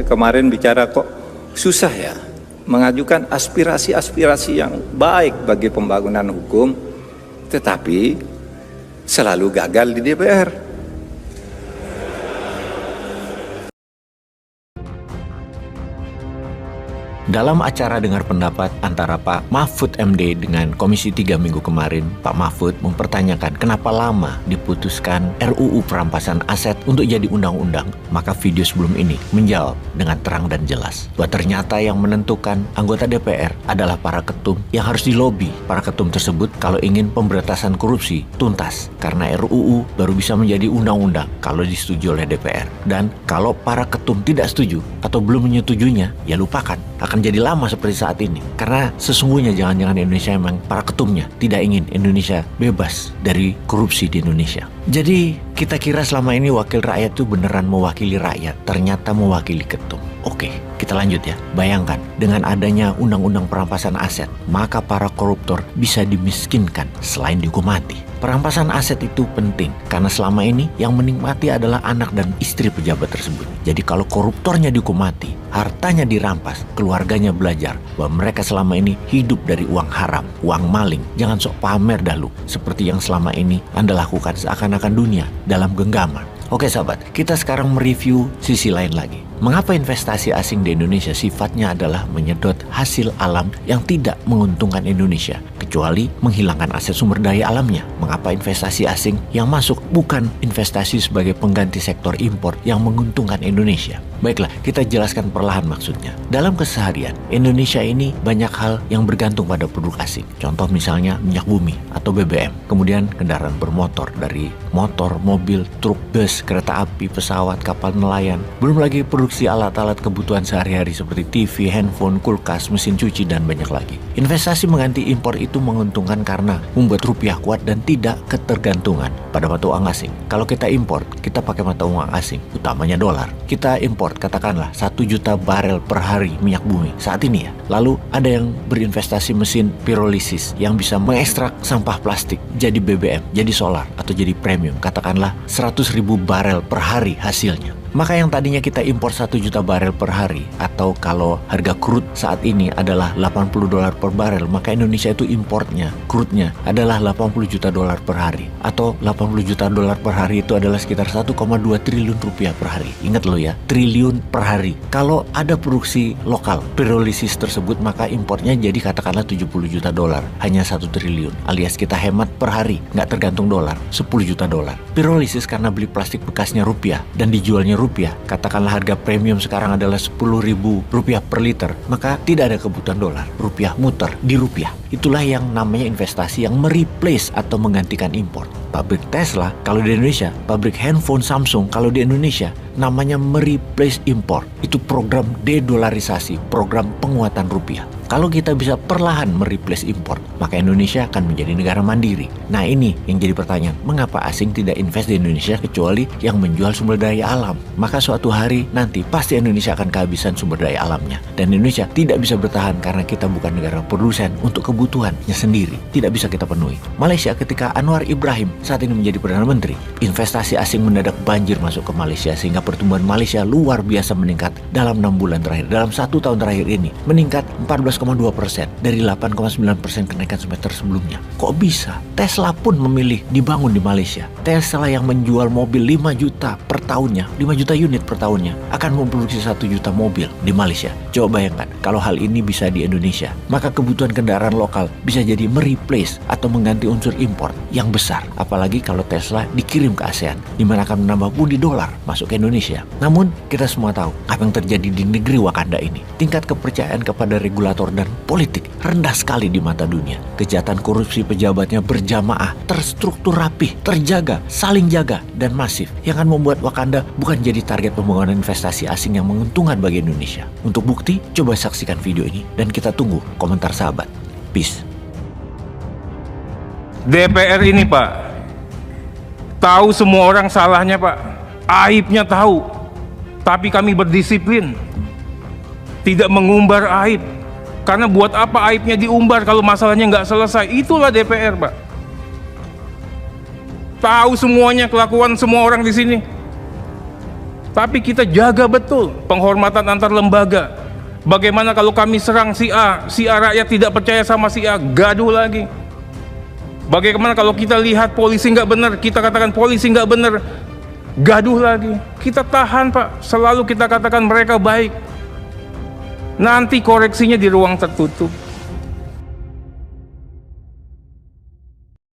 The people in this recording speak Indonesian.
kemarin bicara kok susah ya mengajukan aspirasi-aspirasi yang baik bagi pembangunan hukum, tetapi selalu gagal di DPR. Dalam acara dengar pendapat antara Pak Mahfud MD dengan Komisi 3 minggu kemarin, Pak Mahfud mempertanyakan kenapa lama diputuskan RUU perampasan aset untuk jadi undang-undang. Maka video sebelum ini menjawab dengan terang dan jelas bahwa ternyata yang menentukan anggota DPR adalah para ketum yang harus dilobi para ketum tersebut kalau ingin pemberantasan korupsi tuntas. Karena RUU baru bisa menjadi undang-undang kalau disetujui oleh DPR. Dan kalau para ketum tidak setuju atau belum menyetujuinya, ya lupakan. Akan jadi lama seperti saat ini. Karena sesungguhnya jangan-jangan Indonesia memang para ketumnya tidak ingin Indonesia bebas dari korupsi di Indonesia. Jadi kita kira selama ini wakil rakyat itu beneran mewakili rakyat, ternyata mewakili ketum. Oke, kita lanjut ya. Bayangkan dengan adanya undang-undang perampasan aset, maka para koruptor bisa dimiskinkan selain dihukum mati. Perampasan aset itu penting karena selama ini yang menikmati adalah anak dan istri pejabat tersebut. Jadi kalau koruptornya dihukum mati, hartanya dirampas, keluarganya belajar bahwa mereka selama ini hidup dari uang haram, uang maling. Jangan sok pamer dahulu seperti yang selama ini Anda lakukan seakan-akan dunia dalam genggaman. Oke sahabat, kita sekarang mereview sisi lain lagi. Mengapa investasi asing di Indonesia sifatnya adalah menyedot hasil alam yang tidak menguntungkan Indonesia, kecuali menghilangkan aset sumber daya alamnya? Mengapa investasi asing yang masuk bukan investasi sebagai pengganti sektor impor yang menguntungkan Indonesia? Baiklah, kita jelaskan perlahan maksudnya. Dalam keseharian, Indonesia ini banyak hal yang bergantung pada produk asing. Contoh misalnya minyak bumi atau BBM. Kemudian kendaraan bermotor dari motor, mobil, truk, bus, kereta api, pesawat, kapal nelayan. Belum lagi produksi alat-alat kebutuhan sehari-hari seperti TV, handphone, kulkas, mesin cuci, dan banyak lagi. Investasi mengganti impor itu menguntungkan karena membuat rupiah kuat dan tidak ketergantungan pada mata uang asing. Kalau kita impor, kita pakai mata uang asing, utamanya dolar. Kita impor katakanlah 1 juta barel per hari minyak bumi saat ini ya. Lalu ada yang berinvestasi mesin pirolisis yang bisa mengekstrak sampah plastik jadi BBM, jadi solar atau jadi premium. Katakanlah 100.000 barel per hari hasilnya. Maka yang tadinya kita impor 1 juta barel per hari, atau kalau harga crude saat ini adalah $80 per barel, maka Indonesia itu importnya, crude-nya adalah $80 juta per hari. Atau $80 juta per hari itu adalah sekitar 1,2 triliun rupiah per hari. Ingat lo ya, triliun per hari. Kalau ada produksi lokal pirolisis tersebut, maka importnya jadi katakanlah $70 juta, hanya 1 triliun. Alias kita hemat per hari, nggak tergantung dolar, $10 juta. Pirolisis karena beli plastik bekasnya rupiah dan dijualnya rupiah, katakanlah harga premium sekarang adalah Rp10.000 per liter, maka tidak ada kebutuhan dolar, rupiah muter di rupiah. Itulah yang namanya investasi yang mereplace atau menggantikan impor. Pabrik Tesla kalau di Indonesia, pabrik handphone Samsung kalau di Indonesia, namanya mereplace impor. Itu program dedolarisasi, program penguatan rupiah. Kalau kita bisa perlahan mereplace impor, maka Indonesia akan menjadi negara mandiri. Nah ini yang jadi pertanyaan, mengapa asing tidak invest di Indonesia kecuali yang menjual sumber daya alam? Maka suatu hari nanti pasti Indonesia akan kehabisan sumber daya alamnya. Dan Indonesia tidak bisa bertahan karena kita bukan negara produsen untuk kebutuhannya sendiri. Tidak bisa kita penuhi. Malaysia ketika Anwar Ibrahim saat ini menjadi Perdana Menteri, investasi asing mendadak banjir masuk ke Malaysia sehingga pertumbuhan Malaysia luar biasa meningkat dalam 6 bulan terakhir. Dalam 1 tahun terakhir ini meningkat 14,2% dari 8,9% kenaikan semester sebelumnya. Kok bisa? Tesla pun memilih dibangun di Malaysia. Tesla yang menjual mobil 5 juta per tahunnya, 5 juta unit per tahunnya, akan memproduksi 1 juta mobil di Malaysia. Coba bayangkan, kalau hal ini bisa di Indonesia, maka kebutuhan kendaraan lokal bisa jadi mereplace atau mengganti unsur impor yang besar. Apalagi kalau Tesla dikirim ke ASEAN, di mana akan menambah pundi dolar masuk ke Indonesia. Namun, kita semua tahu apa yang terjadi di negeri Wakanda ini. Tingkat kepercayaan kepada regulator dan politik rendah sekali di mata dunia. Kejahatan korupsi pejabatnya berjamaah, terstruktur rapih, terjaga, saling jaga, dan masif. Yang akan membuat Wakanda bukan jadi target pembangunan investasi asing yang menguntungkan bagi Indonesia. Untuk bukti, coba saksikan video ini dan kita tunggu komentar sahabat. Peace. DPR ini Pak, tahu semua orang salahnya Pak, aibnya tahu, tapi kami berdisiplin, tidak mengumbar aib. Karena buat apa aibnya diumbar kalau masalahnya nggak selesai? Itulah DPR Pak. Tahu semuanya, kelakuan semua orang di sini. Tapi kita jaga betul penghormatan antar lembaga. Bagaimana kalau kami serang si A rakyat tidak percaya sama si A, gaduh lagi. Bagaimana kalau kita lihat polisi nggak benar, kita katakan polisi nggak benar, gaduh lagi. Kita tahan Pak, selalu kita katakan mereka baik. Nanti koreksinya di ruang tertutup.